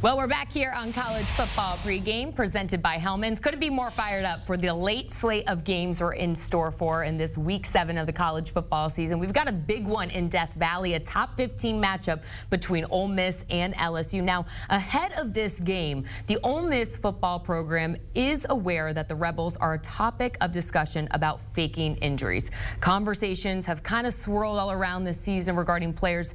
Well, we're back here on College Football Pregame, presented by Hellman's. Couldn't be more fired up for the late slate of games we're in store for in this Week 7 of the college football season. We've got a big one in Death Valley, a top 15 matchup between Ole Miss and LSU. Now, ahead of this game, the Ole Miss football program is aware that the Rebels are a topic of discussion about faking injuries. Conversations have kind of swirled all around this season regarding players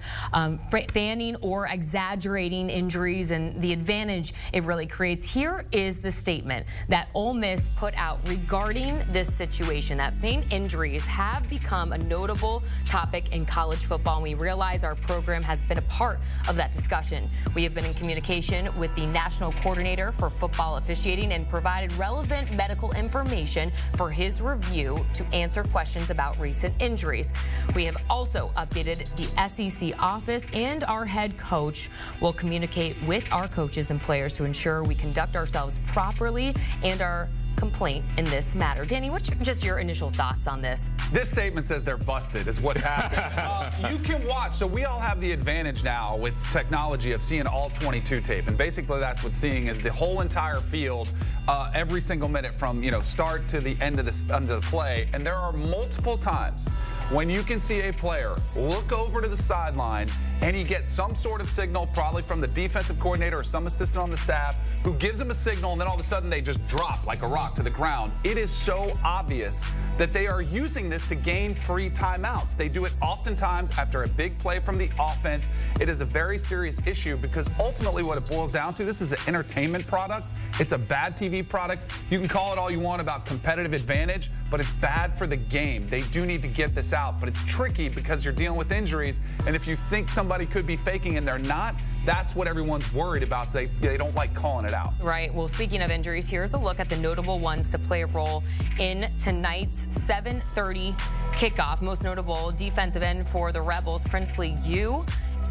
feigning or exaggerating injuries and the advantage it really creates. Here is the statement that Ole Miss put out regarding this situation, that feigned injuries have become a notable topic in college football, and we realize our program has been a part of that discussion. We have been in communication with the National Coordinator for Football Officiating and provided relevant medical information for his review to answer questions about recent injuries. We have also updated the SEC office, and our head coach will communicate with our coaches and players to ensure we conduct ourselves properly and our complaint in this matter. Danny, what's just your initial thoughts on this? This statement says they're busted is what's happening. You can watch. So we all have the advantage now with technology of seeing all 22 tape. And basically that's what's seeing is the whole entire field every single minute from, start to the end of the play. And there are multiple times when you can see a player look over to the sideline and he gets some sort of signal, probably from the defensive coordinator or some assistant on the staff, who gives him a signal, and then all of a sudden they just drop like a rock to the ground. It is so obvious that they are using this to gain free timeouts. They do it oftentimes after a big play from the offense. It is a very serious issue because ultimately what it boils down to, this is an entertainment product. It's a bad TV product. You can call it all you want about competitive advantage, but it's bad for the game. They do need to get this out, but it's tricky because you're dealing with injuries, and if you think somebody could be faking and they're not, that's what everyone's worried about. They don't like calling it out. Right. Well, speaking of injuries, here's a look at the notable ones to play a role in tonight's 7:30 kickoff. Most notable defensive end for the Rebels, Princely U,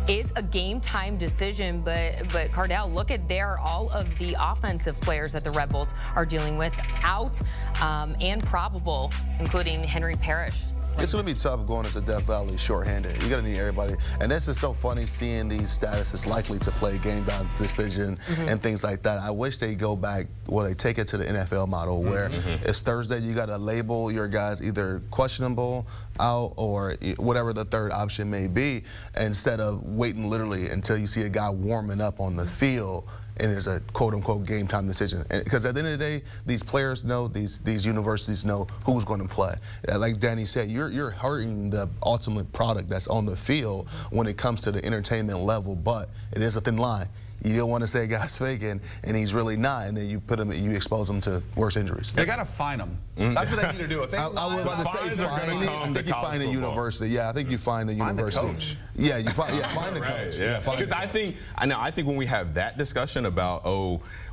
is a game time decision, but Cardale, look at there, all of the offensive players that the Rebels are dealing with out and probable, including Henry Parrish. It's going to be tough going into Death Valley shorthanded. You're going to need everybody. And this is so funny seeing these statuses likely to play game down decision and things like that. I wish they go back, they take it to the NFL model where it's Thursday, you got to label your guys either questionable, out, or whatever the third option may be, instead of waiting literally until you see a guy warming up on the field and it's a quote-unquote game time decision. Because at the end of the day, these players know, these universities know who's going to play. Like Danny said, you're hurting the ultimate product that's on the field when it comes to the entertainment level, but it is a thin line. You don't want to say a guy's faking and he's really not, and then you put him, you expose him to worse injuries. They got to fine him. That's what they need to do. If they I was about to say fine. I think you find the university. Yeah, I think you find the university. Find the coach. Yeah, you find the coach. Yeah, because I think when we have that discussion about,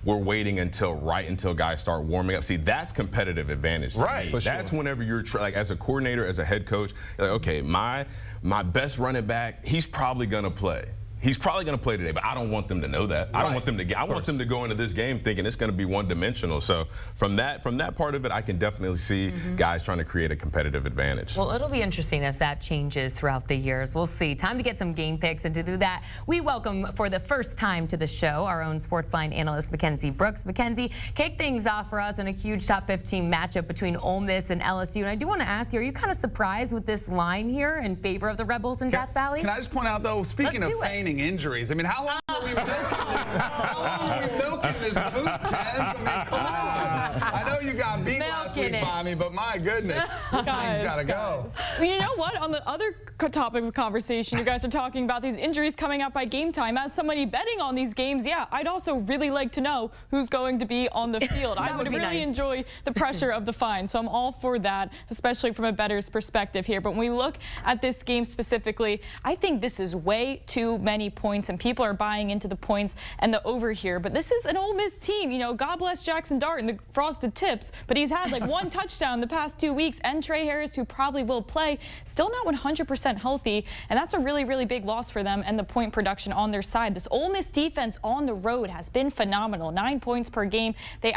we're waiting until guys start warming up. See, that's competitive advantage. Right. That's whenever you're like, as a coordinator, as a head coach, you're like, okay, my best running back, he's probably gonna play. He's probably going to play today, but I don't want them to know that. I don't want them to. I want them to go into this game thinking it's going to be one-dimensional. So from that part of it, I can definitely see guys trying to create a competitive advantage. Well, it'll be interesting if that changes throughout the years. We'll see. Time to get some game picks, and to do that, we welcome for the first time to the show our own Sportsline analyst, Mackenzie Brooks. Mackenzie, kick things off for us in a huge top 15 matchup between Ole Miss and LSU. And I do want to ask you, are you kind of surprised with this line here in favor of the Rebels in Death Valley? Can I just point out, though, speaking of feigning injuries, I mean, how long are we milking this? How long are we milking this boot, Kens? I mean, come on. I know you got beat last week by me, but my goodness, this thing's got to go. You know what? On the other topic of conversation, you guys are talking about these injuries coming out by game time. As somebody betting on these games, yeah, I'd also really like to know who's going to be on the field. I would really enjoy the pressure of the fine, so I'm all for that, especially from a bettor's perspective here. But when we look at this game specifically, I think this is way too many points, and people are buying into the points and the over here. But this is an Ole Miss team. God bless Jackson Dart and the Frosted Tips, but he's had like one touchdown touchdown the past 2 weeks, and Trey Harris, who probably will play, still not 100% healthy, and that's a really, really big loss for them and the point production on their side. This Ole Miss defense on the road has been phenomenal. 9 points per game. They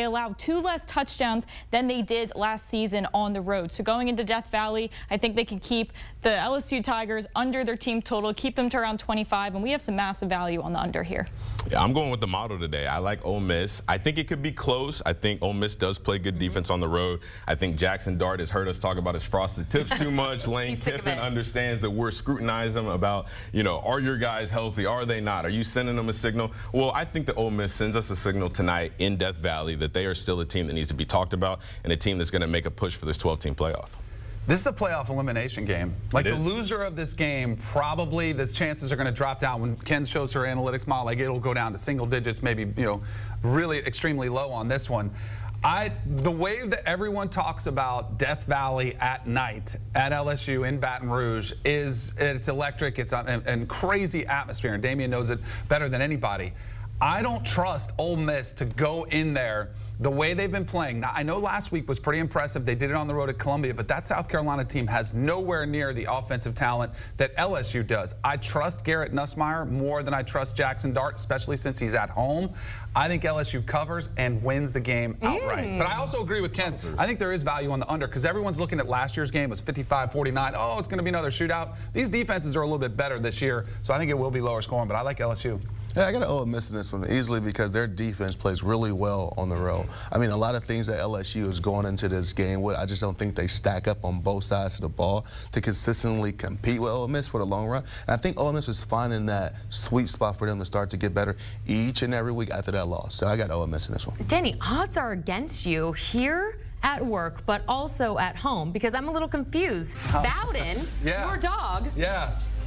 allowed 2 less touchdowns than they did last season on the road. So going into Death Valley, I think they can keep the LSU Tigers under their team total, keep them to around 25, and we have some massive value on the under here. Yeah, I'm going with the model today. I like Ole Miss. I think it could be close. I think Ole Miss does play good defense on the road. I think Jackson Dart has heard us talk about his frosted tips too much. Lane Kiffin understands that we're scrutinizing them about, you know, are your guys healthy? Are they not? Are you sending them a signal? Well, I think that Ole Miss sends us a signal tonight in Death Valley that they are still a team that needs to be talked about and a team that's going to make a push for this 12-team playoff. This is a playoff elimination game. Like the loser of this game, probably the chances are going to drop down. When Ken shows her analytics model, like it'll go down to single digits, maybe, you know, really extremely low on this one. The way that everyone talks about Death Valley at night at LSU in Baton Rouge it's electric, it's and crazy atmosphere, and Damien knows it better than anybody. I don't trust Ole Miss to go in there the way they've been playing. Now, I know last week was pretty impressive. They did it on the road at Columbia, but that South Carolina team has nowhere near the offensive talent that LSU does. I trust Garrett Nussmeier more than I trust Jackson Dart, especially since he's at home. I think LSU covers and wins the game outright. But I also agree with Ken. I think there is value on the under because everyone's looking at last year's game. It was 55-49. Oh, it's going to be another shootout. These defenses are a little bit better this year, so I think it will be lower scoring, but I like LSU. Yeah, I got to Ole Miss in this one easily because their defense plays really well on the road. I mean, a lot of things that LSU is going into this game with, I just don't think they stack up on both sides of the ball to consistently compete with Ole Miss for the long run. And I think Ole Miss is finding that sweet spot for them to start to get better each and every week after that loss. So I got Ole Miss in this one. Danny, odds are against you here at work, but also at home because I'm a little confused. Bowden, your dog,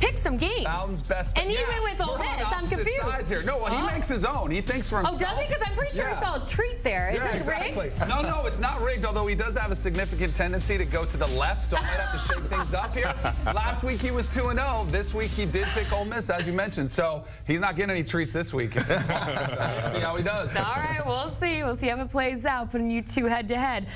pick some games. Bowden's best. And he went with Ole Miss. I'm confused. Sides here. No, well, he makes his own. He thinks for himself. Oh, does he? Because I'm pretty sure I saw a treat there. Is this rigged? No, it's not rigged, although he does have a significant tendency to go to the left, so I might have to shake things up here. Last week he was 2-0. This week he did pick Ole Miss, as you mentioned, so he's not getting any treats this week. So we'll see how he does. All right, we'll see. We'll see how it plays out, putting you two head-to-head.